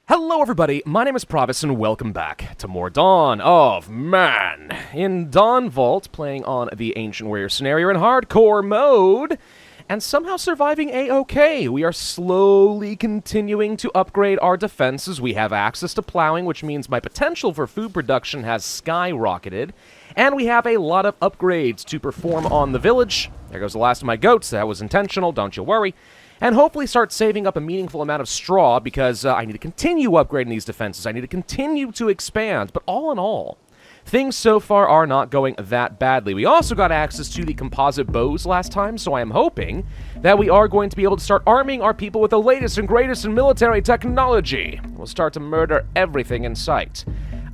Hello everybody, my name is Pravus and welcome back to more Dawn of Man. In Dawnvault, playing on the Ancient Warrior scenario in hardcore mode, and somehow surviving a-okay. We are slowly continuing to upgrade our defenses. We have access to plowing, which means my potential for food production has skyrocketed. And we have a lot of upgrades to perform on the village. There goes the last of my goats. That was intentional, don't you worry. And hopefully start saving up a meaningful amount of straw because I need to continue upgrading these defenses. I need to continue to expand. But all in all, things so far are not going that badly. We also got access to the composite bows last time, so I am hoping that we are going to be able to start arming our people with the latest and greatest in military technology. We'll start to murder everything in sight.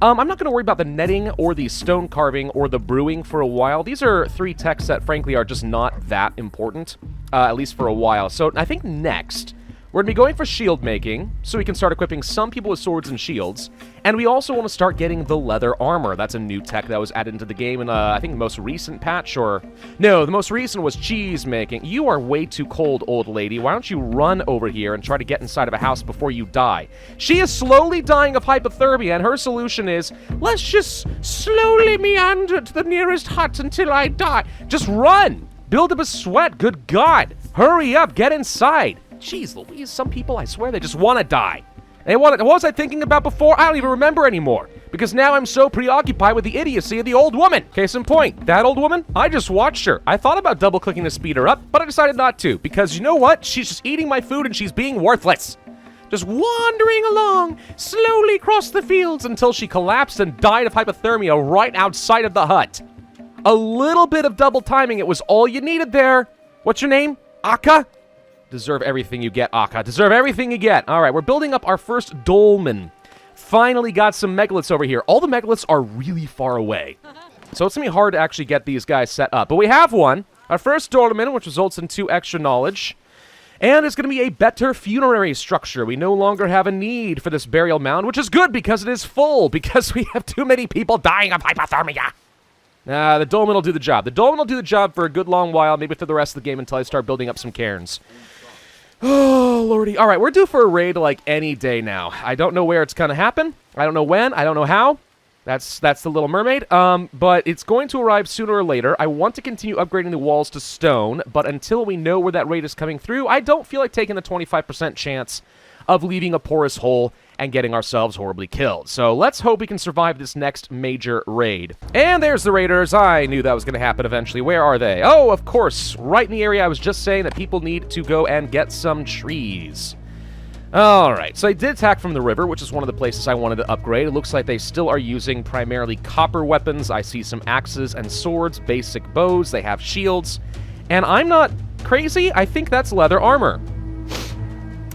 I'm not going to worry about the netting or the stone carving or the brewing for a while. These are three techs that, frankly, are just not that important, at least for a while. So I think next, we're going to be going for shield making, so we can start equipping some people with swords and shields. And we also want to start getting the leather armor. That's a new tech that was added into the game in, I think, the most recent patch, or... No, the most recent was cheese making. You are way too cold, old lady. Why don't you run over here and try to get inside of a house before you die? She is slowly dying of hypothermia, and her solution is, let's just slowly meander to the nearest hut until I die. Just run! Build up a sweat, good God! Hurry up, get inside! Jeez Louise, some people, I swear, they just want to die. What was I thinking about before? I don't even remember anymore. Because now I'm so preoccupied with the idiocy of the old woman. Case in point, that old woman, I just watched her. I thought about double-clicking to speed her up, but I decided not to. Because you know what? She's just eating my food and she's being worthless. Just wandering along, slowly across the fields until she collapsed and died of hypothermia right outside of the hut. A little bit of double timing, it was all you needed there. What's your name? Akka? Deserve everything you get, Akka. Deserve everything you get. All right, we're building up our first dolmen. Finally got some megaliths over here. All the megaliths are really far away. So it's going to be hard to actually get these guys set up. But we have one. Our first dolmen, which results in 2 extra knowledge. And it's going to be a better funerary structure. We no longer have a need for this burial mound, which is good because it is full. Because we have too many people dying of hypothermia. The dolmen will do the job. The dolmen will do the job for a good long while, maybe for the rest of the game until I start building up some cairns. Oh, lordy. All right, we're due for a raid like any day now. I don't know where it's going to happen. I don't know when. I don't know how. That's the Little Mermaid. But it's going to arrive sooner or later. I want to continue upgrading the walls to stone, but until we know where that raid is coming through, I don't feel like taking the 25% chance of leaving a porous hole and getting ourselves horribly killed. So let's hope we can survive this next major raid. And there's the raiders. I knew that was going to happen eventually. Where are they? Oh, of course, right in the area I was just saying that people need to go and get some trees. Alright, so they did attack from the river, which is one of the places I wanted to upgrade. It looks like they still are using primarily copper weapons. I see some axes and swords, basic bows, they have shields. And I'm not crazy, I think that's leather armor.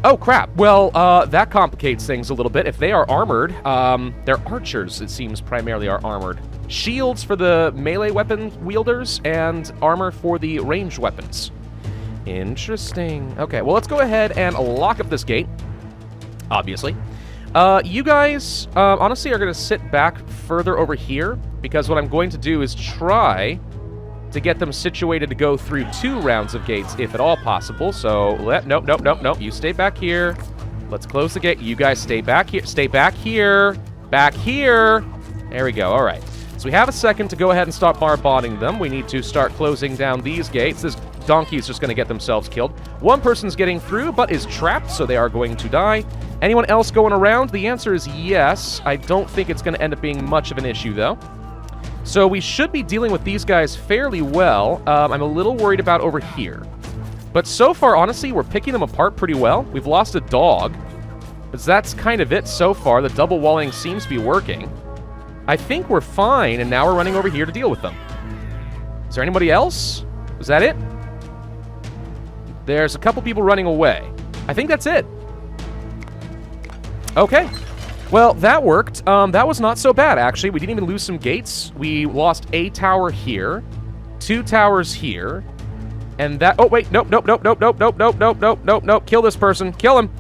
Oh, crap. Well, that complicates things a little bit. If they are armored, they're archers, it seems, primarily are armored. Shields for the melee weapon wielders, and armor for the ranged weapons. Interesting. Okay, well, let's go ahead and lock up this gate, obviously. You guys, honestly, are going to sit back further over here, because what I'm going to do is try to get them situated to go through 2 rounds of gates, if at all possible. So, nope. You stay back here. Let's close the gate. You guys stay back here. Stay back here. Back here. There we go. All right. So we have a second to go ahead and start bar-bonding them. We need to start closing down these gates. This donkey is just going to get themselves killed. One person's getting through, but is trapped, so they are going to die. Anyone else going around? The answer is yes. I don't think it's going to end up being much of an issue, though. So we should be dealing with these guys fairly well. I'm a little worried about over here. But so far, honestly, we're picking them apart pretty well. We've lost a dog. But that's kind of it so far. The double walling seems to be working. I think we're fine, and now we're running over here to deal with them. Is there anybody else? Was that it? There's a couple people running away. I think that's it. Okay. Well, that worked. That was not so bad, actually. We didn't even lose some gates. We lost a tower here, 2 towers here, and that... Oh, wait. Nope. Kill this person. Kill him.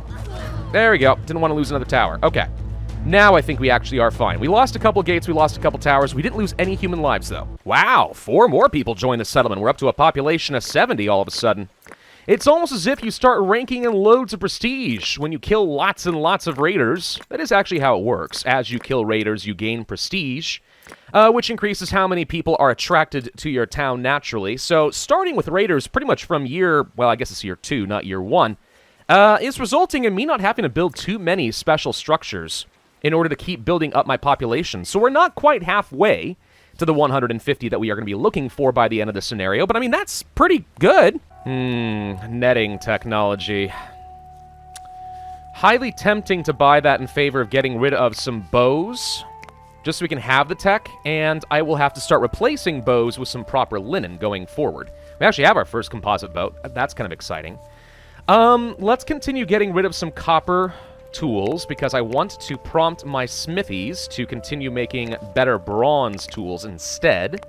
There we go. Didn't want to lose another tower. Okay. Now I think we actually are fine. We lost a couple gates. We lost a couple towers. We didn't lose any human lives, though. Wow. 4 more people joined the settlement. We're up to a population of 70 all of a sudden. It's almost as if you start ranking in loads of prestige when you kill lots and lots of raiders. That is actually how it works. As you kill raiders, you gain prestige, which increases how many people are attracted to your town naturally. So starting with raiders pretty much from I guess it's year 2, not year 1, is resulting in me not having to build too many special structures in order to keep building up my population. So we're not quite halfway to the 150 that we are going to be looking for by the end of the scenario, but I mean, that's pretty good. Netting technology. Highly tempting to buy that in favor of getting rid of some bows, just so we can have the tech, and I will have to start replacing bows with some proper linen going forward. We actually have our first composite bow. That's kind of exciting. Let's continue getting rid of some copper tools, because I want to prompt my smithies to continue making better bronze tools instead.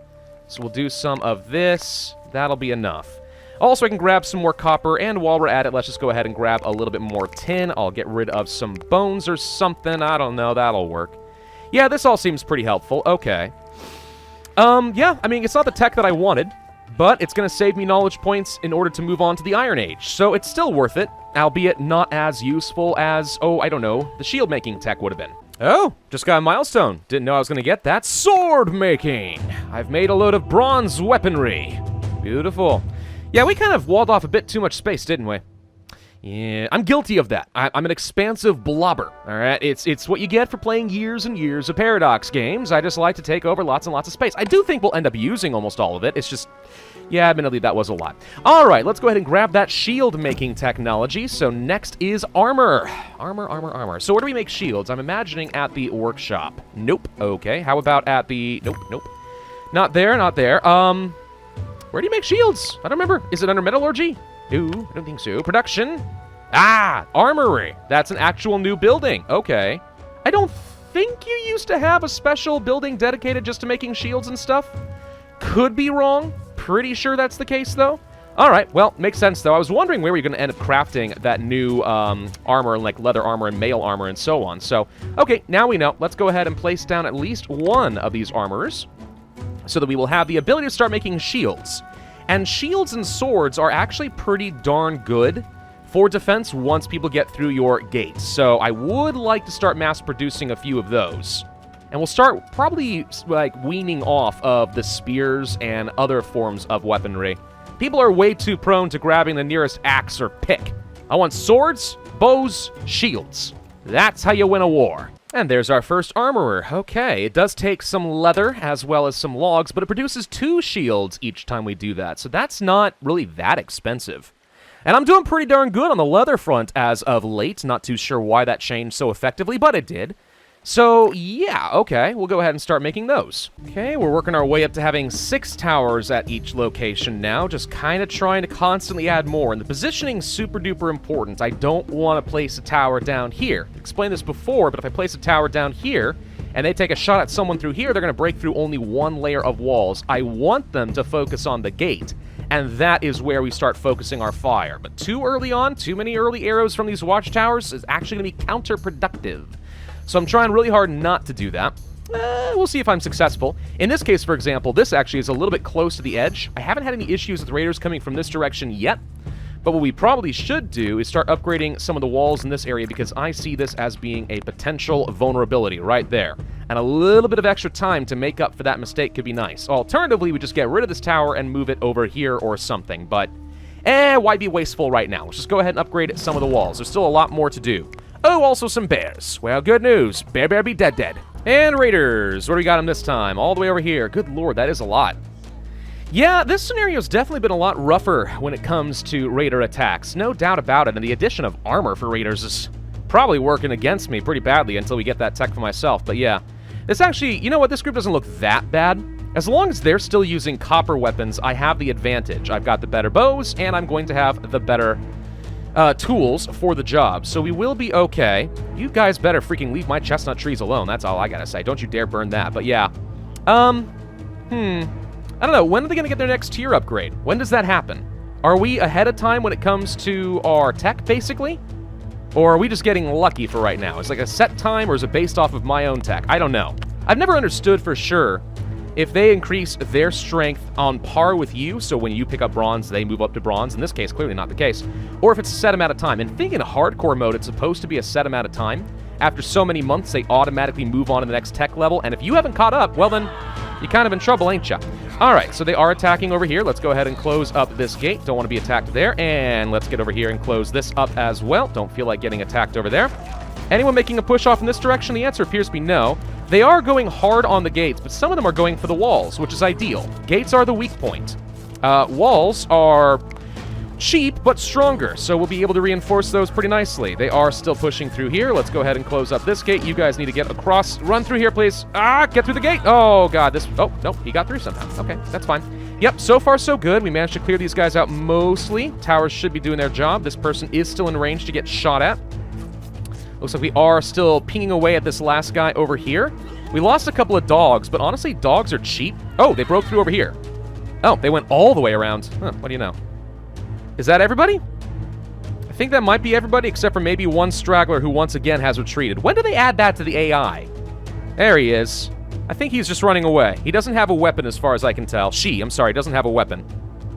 So we'll do some of this. That'll be enough. Also, I can grab some more copper, and while we're at it, let's just go ahead and grab a little bit more tin. I'll get rid of some bones or something. I don't know. That'll work. Yeah, this all seems pretty helpful. Okay. Yeah, I mean, it's not the tech that I wanted, but it's going to save me knowledge points in order to move on to the Iron Age. So it's still worth it, albeit not as useful as, I don't know, the shield-making tech would have been. Oh, just got a milestone. Didn't know I was going to get that. Sword making! I've made a load of bronze weaponry. Beautiful. Yeah, we kind of walled off a bit too much space, didn't we? Yeah, I'm guilty of that. I'm an expansive blobber, alright? It's what you get for playing years and years of Paradox games. I just like to take over lots and lots of space. I do think we'll end up using almost all of it. It's just, yeah, admittedly, that was a lot. Alright, let's go ahead and grab that shield-making technology. So next is armor. Armor. So where do we make shields? I'm imagining at the workshop. Nope. Okay, how about at the... Nope. Not there. Where do you make shields? I don't remember. Is it under metallurgy? No, I don't think so. Production? Armory. That's an actual new building. Okay. I don't think you used to have a special building dedicated just to making shields and stuff. Could be wrong. Pretty sure that's the case, though. Alright, well, makes sense, though. I was wondering where we're going to end up crafting that new armor, like leather armor and mail armor and so on. So, okay, now we know. Let's go ahead and place down at least one of these armorers, so that we will have the ability to start making shields. And shields and swords are actually pretty darn good for defense once people get through your gates. So I would like to start mass-producing a few of those. And we'll start probably, like, weaning off of the spears and other forms of weaponry. People are way too prone to grabbing the nearest axe or pick. I want swords, bows, shields. That's how you win a war. And there's our first armorer. Okay, it does take some leather as well as some logs, but it produces 2 shields each time we do that, so that's not really that expensive. And I'm doing pretty darn good on the leather front as of late. Not too sure why that changed so effectively, but it did. So, yeah, okay, we'll go ahead and start making those. Okay, we're working our way up to having 6 towers at each location now, just kind of trying to constantly add more, and the positioning's super duper important. I don't want to place a tower down here. I explained this before, but if I place a tower down here, and they take a shot at someone through here, they're going to break through only one layer of walls. I want them to focus on the gate, and that is where we start focusing our fire. But too early on, too many early arrows from these watchtowers is actually going to be counterproductive. So I'm trying really hard not to do that. We'll see if I'm successful. In this case, for example, this actually is a little bit close to the edge. I haven't had any issues with raiders coming from this direction yet, but what we probably should do is start upgrading some of the walls in this area, because I see this as being a potential vulnerability right there. And a little bit of extra time to make up for that mistake could be nice. Alternatively, we just get rid of this tower and move it over here or something, but why be wasteful right now? Let's just go ahead and upgrade some of the walls. There's still a lot more to do. Oh, also some bears. Well, good news. Bear be dead. And raiders. What do we got them this time? All the way over here. Good lord, that is a lot. Yeah, this scenario's definitely been a lot rougher when it comes to raider attacks. No doubt about it, and the addition of armor for raiders is probably working against me pretty badly until we get that tech for myself, but yeah. This actually, you know what, this group doesn't look that bad. As long as they're still using copper weapons, I have the advantage. I've got the better bows, and I'm going to have the better tools for the job, so we will be okay. You guys better freaking leave my chestnut trees alone, that's all I gotta say. Don't you dare burn that, but yeah. I don't know, when are they gonna get their next tier upgrade? When does that happen? Are we ahead of time when it comes to our tech, basically? Or are we just getting lucky for right now? Is it like a set time, or is it based off of my own tech? I don't know. I've never understood for sure if they increase their strength on par with you, so when you pick up bronze, they move up to bronze. In this case, clearly not the case. Or if it's a set amount of time. And I think in hardcore mode, it's supposed to be a set amount of time. After so many months, they automatically move on to the next tech level. And if you haven't caught up, well then, you're kind of in trouble, ain't ya? All right, so they are attacking over here. Let's go ahead and close up this gate. Don't want to be attacked there. And let's get over here and close this up as well. Don't feel like getting attacked over there. Anyone making a push off in this direction? The answer appears to be no. They are going hard on the gates, but some of them are going for the walls, which is ideal. Gates are the weak point. Walls are cheap, but stronger, so we'll be able to reinforce those pretty nicely. They are still pushing through here. Let's go ahead and close up this gate. You guys need to get across. Run through here, please. Get through the gate. Oh, God. Oh, no, he got through somehow. Okay, that's fine. Yep, so far so good. We managed to clear these guys out mostly. Towers should be doing their job. This person is still in range to get shot at. Looks like we are still pinging away at this last guy over here. We lost a couple of dogs, but honestly, dogs are cheap. Oh, they broke through over here. Oh, they went all the way around. Huh, what do you know? Is that everybody? I think that might be everybody, except for maybe one straggler who once again has retreated. When do they add that to the AI? There he is. I think he's just running away. He doesn't have a weapon as far as I can tell. I'm sorry, doesn't have a weapon.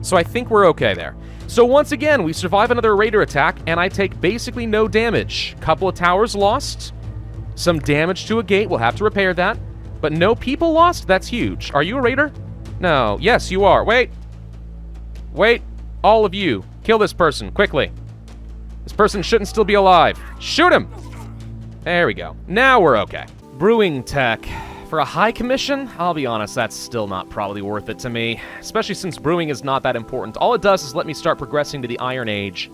So I think we're okay there. So once again, we survive another raider attack, and I take basically no damage. Couple of towers lost. Some damage to a gate. We'll have to repair that. But no people lost? That's huge. Are you a raider? No. Yes, you are. Wait. Wait. All of you. Kill this person. Quickly. This person shouldn't still be alive. Shoot him! There we go. Now we're okay. Brewing tech. For a high commission, I'll be honest, that's still not probably worth it to me. Especially since brewing is not that important. All it does is let me start progressing to the Iron Age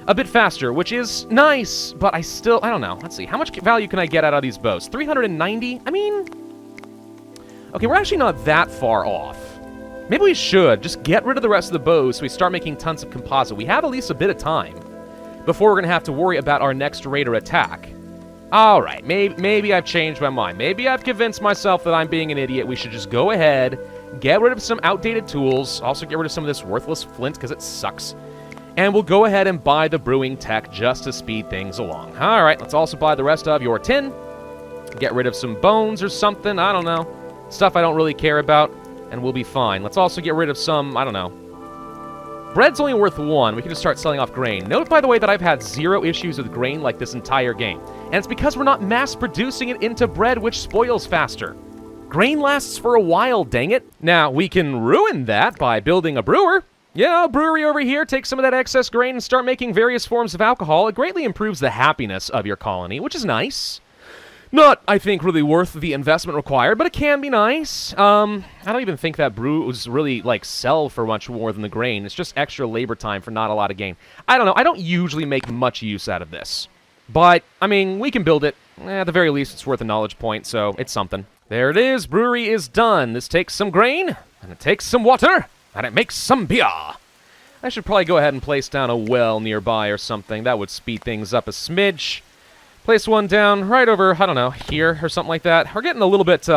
a bit faster, which is nice, but I don't know. Let's see, how much value can I get out of these bows? 390? I mean, okay, we're actually not that far off. Maybe we should just get rid of the rest of the bows so we start making tons of composite. We have at least a bit of time before we're going to have to worry about our next raider attack. All right, maybe I've changed my mind. Maybe I've convinced myself that I'm being an idiot. We should just go ahead, get rid of some outdated tools, also get rid of some of this worthless flint because it sucks, and we'll go ahead and buy the brewing tech just to speed things along. All right, let's also buy the rest of your tin, get rid of some bones or something, I don't know, stuff I don't really care about, and we'll be fine. Let's also get rid of some, I don't know. Bread's only worth 1. We can just start selling off grain. Note, by the way, that I've had 0 issues with grain like this entire game. And it's because we're not mass-producing it into bread, which spoils faster. Grain lasts for a while, dang it. Now, we can ruin that by building a brewer. Yeah, a brewery over here, take some of that excess grain and start making various forms of alcohol. It greatly improves the happiness of your colony, which is nice. Not, I think, really worth the investment required, but it can be nice. I don't even think that brews really, sell for much more than the grain. It's just extra labor time for not a lot of gain. I don't know. I don't usually make much use out of this. But, I mean, we can build it. At the very least, it's worth a knowledge point, so it's something. There it is. Brewery is done. This takes some grain, and it takes some water, and it makes some beer. I should probably go ahead and place down a well nearby or something. That would speed things up a smidge. Place one down right over, I don't know, here or something like that. We're getting a little bit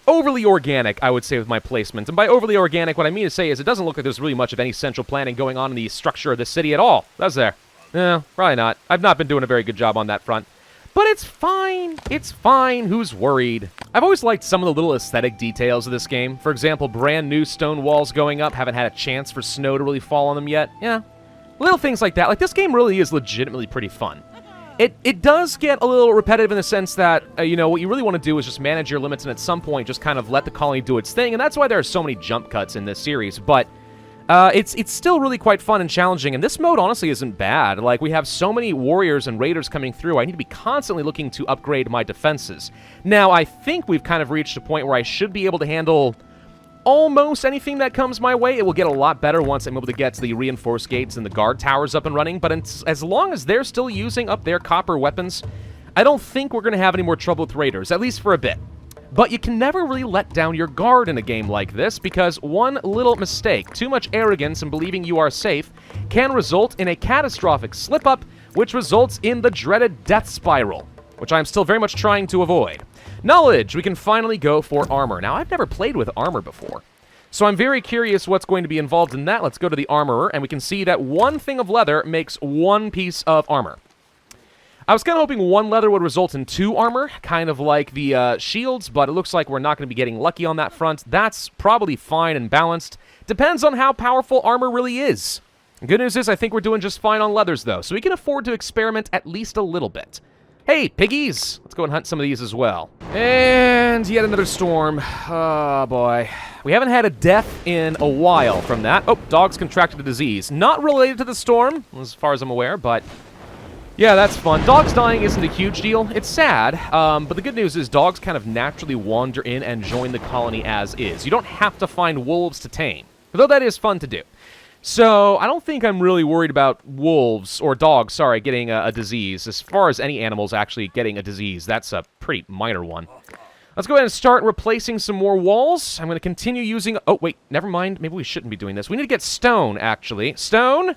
overly organic, I would say, with my placement. And by overly organic, what I mean to say is it doesn't look like there's really much of any central planning going on in the structure of the city at all, does there? No, probably not. I've not been doing a very good job on that front. But it's fine. It's fine. Who's worried? I've always liked some of the little aesthetic details of this game. For example, brand new stone walls going up. Haven't had a chance for snow to really fall on them yet. Yeah, little things like that. Like, this game really is legitimately pretty fun. It does get a little repetitive in the sense that, what you really want to do is just manage your limits and at some point just kind of let the colony do its thing, and that's why there are so many jump cuts in this series, but it's still really quite fun and challenging, and this mode honestly isn't bad. Like, we have so many warriors and raiders coming through, I need to be constantly looking to upgrade my defenses. Now, I think we've kind of reached a point where I should be able to handle almost anything that comes my way. It will get a lot better once I'm able to get the reinforced gates and the guard towers up and running, but as long as they're still using up their copper weapons, I don't think we're going to have any more trouble with raiders, at least for a bit. But you can never really let down your guard in a game like this, because one little mistake, too much arrogance and believing you are safe, can result in a catastrophic slip-up, which results in the dreaded death spiral, which I'm still very much trying to avoid. Knowledge, we can finally go for armor. Now, I've never played with armor before, so I'm very curious what's going to be involved in that. Let's go to the armorer, and we can see that one thing of leather makes one piece of armor. I was kind of hoping 1 leather would result in 2 armor, kind of like the shields, but it looks like we're not going to be getting lucky on that front. That's probably fine and balanced. Depends on how powerful armor really is. Good news is I think we're doing just fine on leathers, though, so we can afford to experiment at least a little bit. Hey, piggies! Let's go and hunt some of these as well. And yet another storm. Oh, boy. We haven't had a death in a while from that. Oh, dogs contracted a disease. Not related to the storm, as far as I'm aware, but... yeah, that's fun. Dogs dying isn't a huge deal. It's sad, but the good news is dogs kind of naturally wander in and join the colony as is. You don't have to find wolves to tame, though that is fun to do. So I don't think I'm really worried about wolves, or dogs, sorry, getting a disease. As far as any animals actually getting a disease, that's a pretty minor one. Let's go ahead and start replacing some more walls. I'm going to continue using... oh, wait, never mind. Maybe we shouldn't be doing this. We need to get stone, actually. Stone?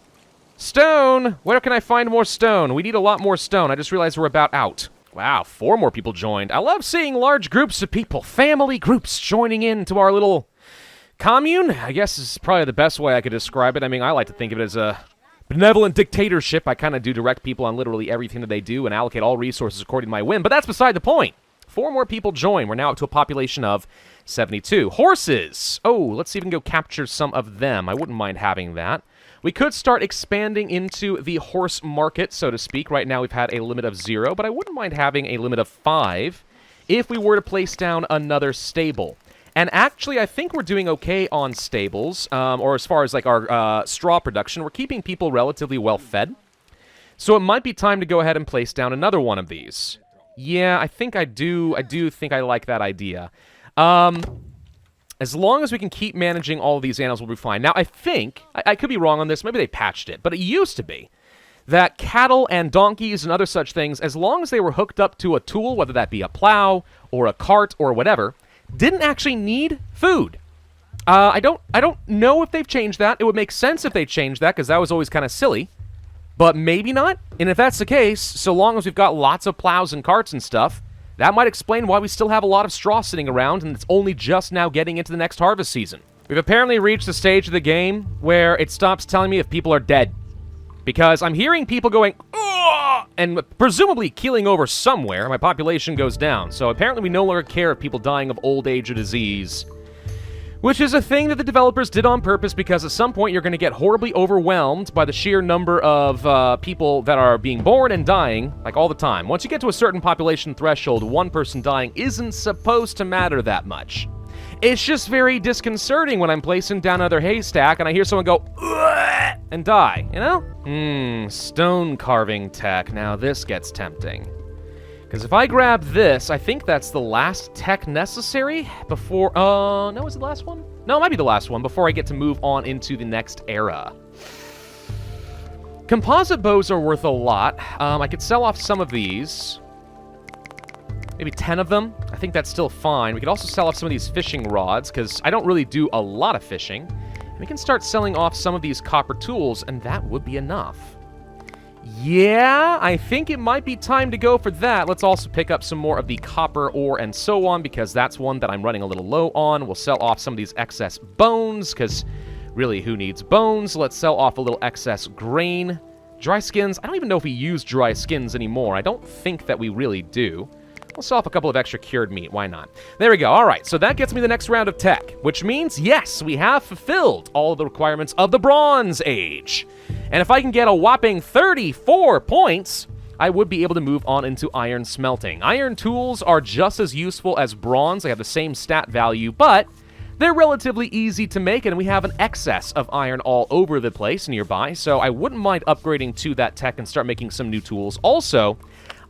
Stone! Where can I find more stone? We need a lot more stone. I just realized we're about out. Wow, 4 more people joined. I love seeing large groups of people, family groups, joining into our little commune. I guess is probably the best way I could describe it. I mean, I like to think of it as a benevolent dictatorship. I kind of do direct people on literally everything that they do and allocate all resources according to my whim, but that's beside the point. 4 more people join. We're now up to a population of 72. Horses! Oh, let's see if we can go capture some of them. I wouldn't mind having that. We could start expanding into the horse market, so to speak. Right now we've had a limit of 0, but I wouldn't mind having a limit of 5 if we were to place down another stable. And actually, I think we're doing okay on stables, or as far as like our straw production. We're keeping people relatively well fed. So it might be time to go ahead and place down another one of these. Yeah, I think I do. I do think I like that idea. As long as we can keep managing all of these animals, we'll be fine. Now, I think, I could be wrong on this, maybe they patched it, but it used to be that cattle and donkeys and other such things, as long as they were hooked up to a tool, whether that be a plow or a cart or whatever, didn't actually need food. I don't know if they've changed that. It would make sense if they changed that, because that was always kind of silly. But maybe not. And if that's the case, so long as we've got lots of plows and carts and stuff, that might explain why we still have a lot of straw sitting around, and it's only just now getting into the next harvest season. We've apparently reached the stage of the game where it stops telling me if people are dead. Because I'm hearing people going, "Ugh!" and presumably keeling over somewhere. My population goes down. So apparently we no longer care of people dying of old age or disease. Which is a thing that the developers did on purpose, because at some point you're going to get horribly overwhelmed by the sheer number of people that are being born and dying, like all the time. Once you get to a certain population threshold, one person dying isn't supposed to matter that much. It's just very disconcerting when I'm placing down another haystack and I hear someone go, "Ugh!" and die, you know? Stone carving tech. Now this gets tempting. Because if I grab this, I think that's the last tech necessary before... no, is it the last one? No, it might be the last one before I get to move on into the next era. Composite bows are worth a lot. I could sell off some of these. Maybe 10 of them. I think that's still fine. We could also sell off some of these fishing rods, because I don't really do a lot of fishing. And we can start selling off some of these copper tools, and that would be enough. Yeah, I think it might be time to go for that. Let's also pick up some more of the copper ore and so on, because that's one that I'm running a little low on. We'll sell off some of these excess bones, because really, who needs bones? Let's sell off a little excess grain. Dry skins, I don't even know if we use dry skins anymore. I don't think that we really do. We'll sell off a couple of extra cured meat. Why not? There we go. All right, so that gets me the next round of tech, which means, yes, we have fulfilled all of the requirements of the Bronze Age. And if I can get a whopping 34 points, I would be able to move on into iron smelting. Iron tools are just as useful as bronze. They have the same stat value, but they're relatively easy to make, and we have an excess of iron all over the place nearby, so I wouldn't mind upgrading to that tech and start making some new tools. Also,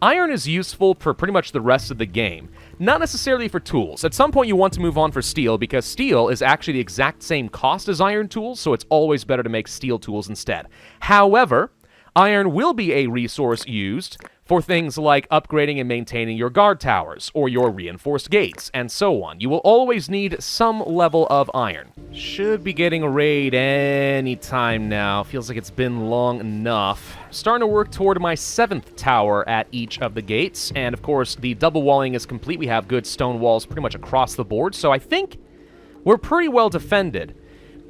iron is useful for pretty much the rest of the game, not necessarily for tools. At some point you want to move on for steel, because steel is actually the exact same cost as iron tools, so it's always better to make steel tools instead. However, iron will be a resource used for things like upgrading and maintaining your guard towers, or your reinforced gates, and so on. You will always need some level of iron. Should be getting a raid any time now. Feels like it's been long enough. Starting to work toward my 7th tower at each of the gates, and of course the double walling is complete. We have good stone walls pretty much across the board, so I think we're pretty well defended.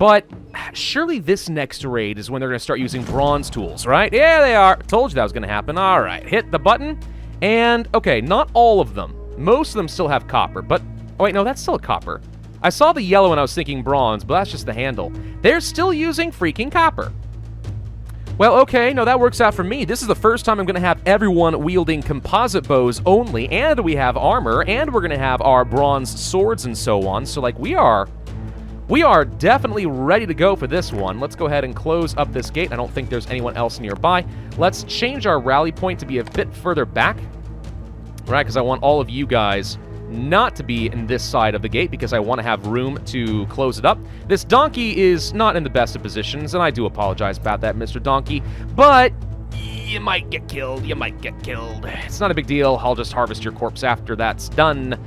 But surely this next raid is when they're going to start using bronze tools, right? Yeah, they are. Told you that was going to happen. All right, hit the button. And, okay, not all of them. Most of them still have copper, but... Oh, wait, no, that's still a copper. I saw the yellow and I was thinking bronze, but that's just the handle. They're still using freaking copper. Well, okay, no, that works out for me. This is the first time I'm going to have everyone wielding composite bows only, and we have armor, and we're going to have our bronze swords and so on. So, like, we are definitely ready to go for this one. Let's go ahead and close up this gate. I don't think there's anyone else nearby. Let's change our rally point to be a bit further back, right? Because I want all of you guys not to be in this side of the gate because I want to have room to close it up. This donkey is not in the best of positions, and I do apologize about that, Mr. Donkey, but you might get killed. You might get killed. It's not a big deal. I'll just harvest your corpse after that's done.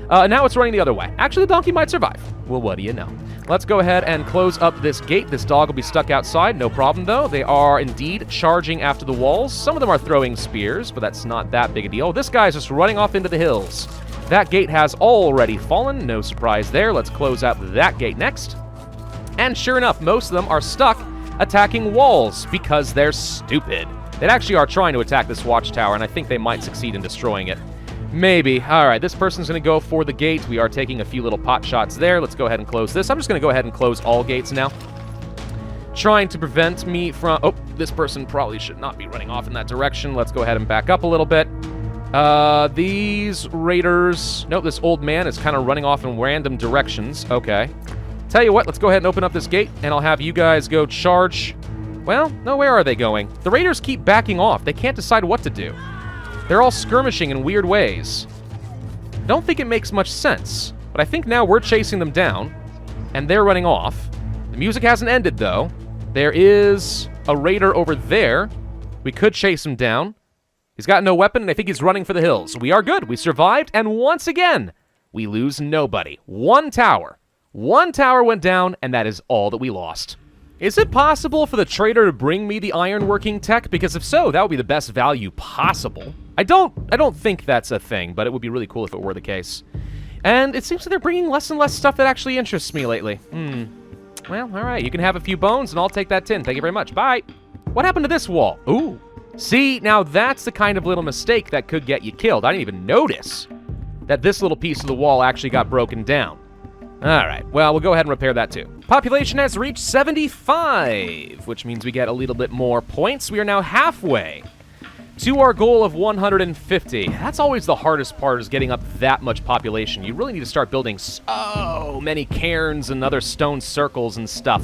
Now it's running the other way. Actually, the donkey might survive. Well, what do you know? Let's go ahead and close up this gate. This dog will be stuck outside. No problem, though. They are indeed charging after the walls. Some of them are throwing spears, but that's not that big a deal. This guy's just running off into the hills. That gate has already fallen. No surprise there. Let's close out that gate next. And sure enough, most of them are stuck attacking walls because they're stupid. They actually are trying to attack this watchtower, and I think they might succeed in destroying it. Maybe. All right, this person's going to go for the gate. We are taking a few little pot shots there. Let's go ahead and close this. I'm just going to go ahead and close all gates now. Trying to prevent me from... Oh, this person probably should not be running off in that direction. Let's go ahead and back up a little bit. These raiders... Nope, this old man is kind of running off in random directions. Okay. Tell you what, let's go ahead and open up this gate, and I'll have you guys go charge... Well, no, where are they going? The raiders keep backing off. They can't decide what to do. They're all skirmishing in weird ways. I don't think it makes much sense, but I think now we're chasing them down, and they're running off. The music hasn't ended, though. There is a raider over there. We could chase him down. He's got no weapon, and I think he's running for the hills. We are good. We survived, and once again, we lose nobody. One tower. One tower went down, and that is all that we lost. Is it possible for the trader to bring me the ironworking tech? Because if so, that would be the best value possible. I don't think that's a thing, but it would be really cool if it were the case. And it seems that they're bringing less and less stuff that actually interests me lately. Well, all right. You can have a few bones, and I'll take that tin. Thank you very much. Bye. What happened to this wall? Ooh. See, now that's the kind of little mistake that could get you killed. I didn't even notice that this little piece of the wall actually got broken down. All right, well, we'll go ahead and repair that too. Population has reached 75, which means we get a little bit more points. We are now halfway to our goal of 150. That's always the hardest part, is getting up that much population. You really need to start building so many cairns and other stone circles and stuff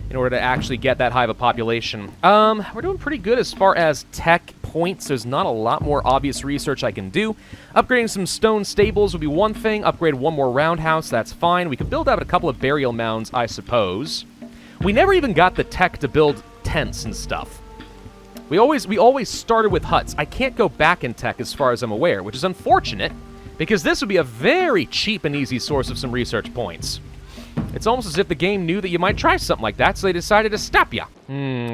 in order to actually get that high of a population. We're doing pretty good as far as tech points. There's not a lot more obvious research I can do. Upgrading some stone stables would be one thing. Upgrade one more roundhouse, that's fine. We could build out a couple of burial mounds, I suppose. We never even got the tech to build tents and stuff. We always started with huts. I can't go back in tech as far as I'm aware, which is unfortunate, because this would be a very cheap and easy source of some research points. It's almost as if the game knew that you might try something like that, so they decided to stop ya.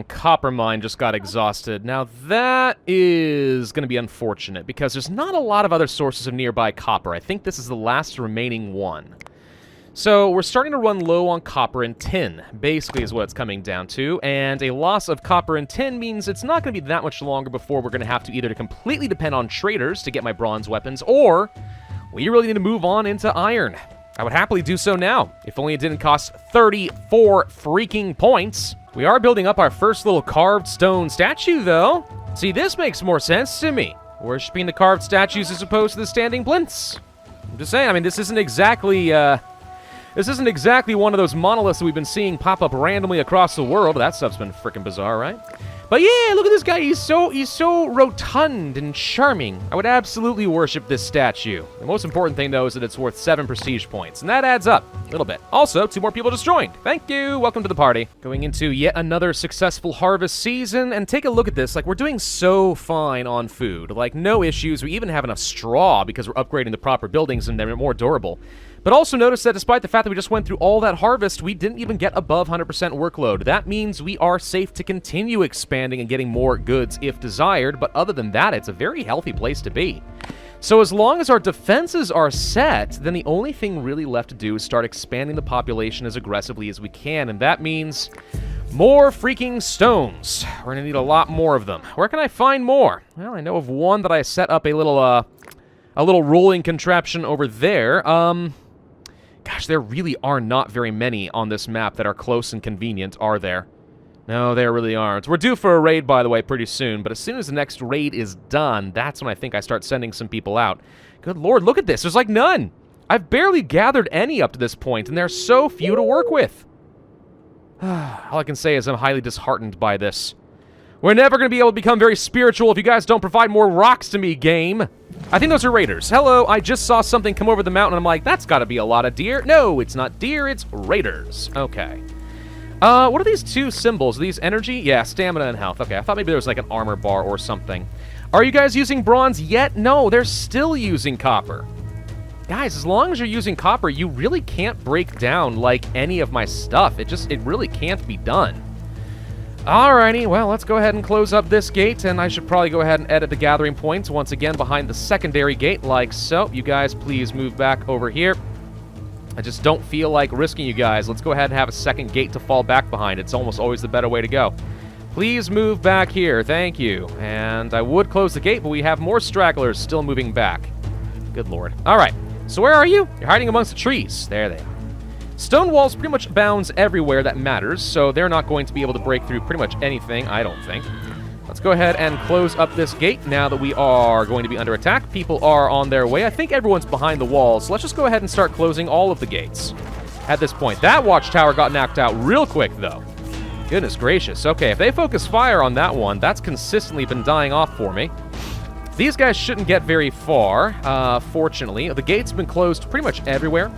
Copper mine just got exhausted. Now that is going to be unfortunate, because there's not a lot of other sources of nearby copper. I think this is the last remaining one. So we're starting to run low on copper and tin, basically is what it's coming down to, and a loss of copper and tin means it's not going to be that much longer before we're going to have to either completely depend on traders to get my bronze weapons, or we really need to move on into iron. I would happily do so now, if only it didn't cost 34 freaking points. We are building up our first little carved stone statue, though. See, this makes more sense to me. Worshipping the carved statues as opposed to the standing plinths. I'm just saying, I mean, this isn't exactly one of those monoliths that we've been seeing pop up randomly across the world. That stuff's been freaking bizarre, right? But yeah, look at this guy. He's so rotund and charming. I would absolutely worship this statue. The most important thing, though, is that it's worth 7 prestige points, and that adds up a little bit. Also, 2 more people just joined. Thank you. Welcome to the party. Going into yet another successful harvest season, and take a look at this. Like, we're doing so fine on food. Like, no issues. We even have enough straw because we're upgrading the proper buildings and they're more durable. But also notice that despite the fact that we just went through all that harvest, we didn't even get above 100% workload. That means we are safe to continue expanding and getting more goods if desired, but other than that, it's a very healthy place to be. So as long as our defenses are set, then the only thing really left to do is start expanding the population as aggressively as we can, and that means more freaking stones. We're gonna need a lot more of them. Where can I find more? Well, I know of one that I set up a little rolling contraption over there. Gosh, there really are not very many on this map that are close and convenient, are there? No, there really aren't. We're due for a raid, by the way, pretty soon, but as soon as the next raid is done, that's when I think I start sending some people out. Good lord, look at this. There's like none. I've barely gathered any up to this point, and there's so few to work with. All I can say is I'm highly disheartened by this. We're never going to be able to become very spiritual if you guys don't provide more rocks to me, game. I think those are raiders. Hello, I just saw something come over the mountain, and I'm like, that's got to be a lot of deer. No, it's not deer, it's raiders. Okay. What are these two symbols? Are these energy? Yeah, stamina and health. Okay, I thought maybe there was like an armor bar or something. Are you guys using bronze yet? No, they're still using copper. Guys, as long as you're using copper, you really can't break down, like, any of my stuff. It really can't be done. Alrighty, well, let's go ahead and close up this gate, and I should probably go ahead and edit the gathering points once again behind the secondary gate, like so. You guys, please move back over here. I just don't feel like risking you guys. Let's go ahead and have a second gate to fall back behind. It's almost always the better way to go. Please move back here. Thank you. And I would close the gate, but we have more stragglers still moving back. Good lord. All right. So where are you? You're hiding amongst the trees. There they are. Stone walls pretty much bounds everywhere that matters, so they're not going to be able to break through pretty much anything, I don't think. Let's go ahead and close up this gate now that we are going to be under attack. People are on their way. I think everyone's behind the walls, so let's just go ahead and start closing all of the gates at this point. That watchtower got knocked out real quick, though. Goodness gracious. Okay, if they focus fire on that one, that's consistently been dying off for me. These guys shouldn't get very far, fortunately. The gate's been closed pretty much everywhere,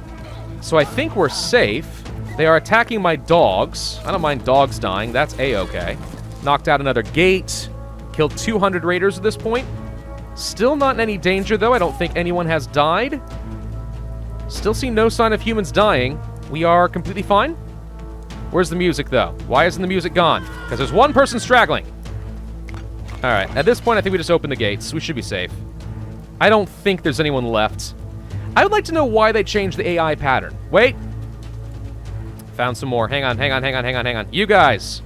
so I think we're safe. They are attacking my dogs. I don't mind dogs dying. That's A-okay. Knocked out another gate. Killed 200 raiders at this point. Still not in any danger, though. I don't think anyone has died. Still see no sign of humans dying. We are completely fine. Where's the music, though? Why isn't the music gone? Because there's one person straggling. All right, at this point, I think we just open the gates. We should be safe. I don't think there's anyone left. I would like to know why they changed the AI pattern. Wait. Found some more. Hang on. You guys,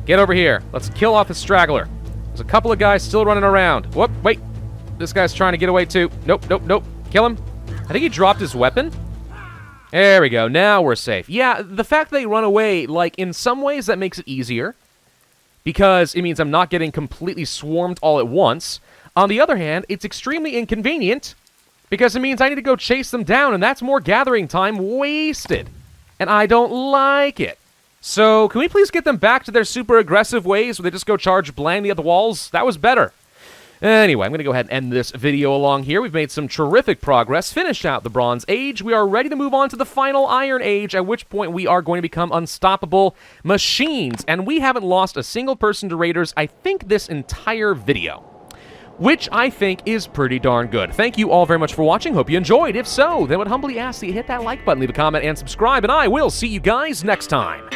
get over here. Let's kill off the straggler. There's a couple of guys still running around. Whoop, wait. This guy's trying to get away, too. Nope. Kill him. I think he dropped his weapon. There we go. Now we're safe. Yeah, the fact they run away, like, in some ways that makes it easier, because it means I'm not getting completely swarmed all at once. On the other hand, it's extremely inconvenient, because it means I need to go chase them down, and that's more gathering time wasted. And I don't like it. So, can we please get them back to their super aggressive ways where they just go charge blindly at the walls? That was better. Anyway, I'm going to go ahead and end this video along here. We've made some terrific progress, finished out the Bronze Age. We are ready to move on to the final Iron Age, at which point we are going to become unstoppable machines. And we haven't lost a single person to raiders, I think, this entire video, which I think is pretty darn good. Thank you all very much for watching. Hope you enjoyed. If so, then I would humbly ask that you hit that like button, leave a comment, and subscribe, and I will see you guys next time.